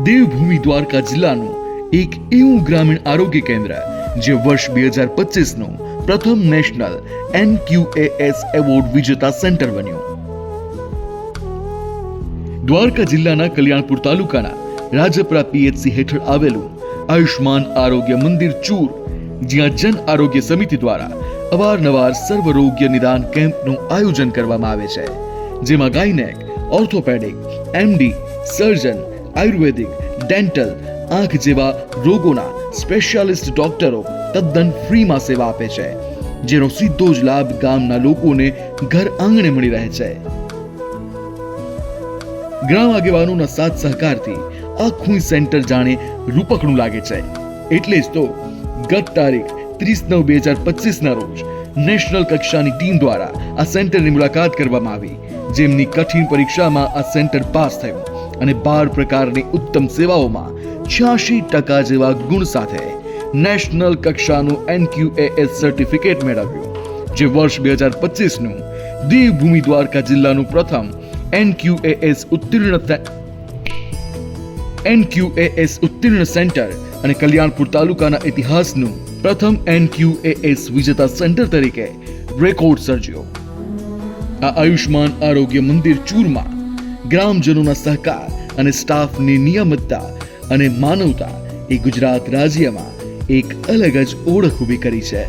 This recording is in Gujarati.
દેવભૂમિ દ્વારકા જિલ્લાનું એક એવું ગ્રામીણ આરોગ્ય કેન્દ્ર જે વર્ષ 2025નું પ્રથમ નેશનલ NQAS એવોર્ડ વિજેતા સેન્ટર બન્યું. દ્વારકા જિલ્લાના કલ્યાણપુર તાલુકાના રાજપરા PHC હેઠળ આવેલું આયુષ્માન આરોગ્ય મંદિર ચૂર, જ્યાં જન આરોગ્ય સમિતિ દ્વારા અવારનવાર સર્વરોગ્ય નિદાન કેમ્પનું આયોજન કરવામાં આવે છે, જેમાં ગાયનેક, ઓર્થોપેડિક, MD, સર્જન, આયુર્વેદિક, ડેન્ટલ, આંખ જેવા રોગોના સ્પેશિયાલિસ્ટ ડોક્ટરો તદ્દન ફ્રીમાં સેવા આપે છે, જેનો સીધો જ લાભ ગામના લોકોને ઘર આંગણે મળી રહે છે. ગ્રામ આગેવાનોના સાથ સહકારથી આખું સેન્ટર જાણે રૂપકણું લાગે છે. એટલે જ તો ગત તારીખ 30/9/2025 ના રોજ નેશનલ કક્ષાની ટીમ દ્વારા આ સેન્ટરની મુલાકાત કરવામાં આવી, જેમની કઠિન પરીક્ષામાં આ સેન્ટર પાસ થયું અને 12 પ્રકારની ઉત્તમ સેવાઓમાં 86% જેવા ગુણ સાથે નેશનલ કક્ષાનું NQAS સર્ટિફિકેટ મેળવ્યું, જે વર્ષ 2025નું દેવભૂમિ દ્વારકા જિલ્લાનું પ્રથમ NQAS ઉત્તીર્ણ સેન્ટર અને કલ્યાણપુર તાલુકાના ઇતિહાસનું પ્રથમ NQAS વિજેતા સેન્ટર તરીકે રેકોર્ડ સર્જ્યો. આ આયુષ્માન આરોગ્ય મંદિર ચૂરમાં ગ્રામજનોના સહકાર અને સ્ટાફની નિયમિતતા અને માનવતા એ ગુજરાત રાજ્યમાં એક અલગ જ ઓળખ ઊભી કરી છે.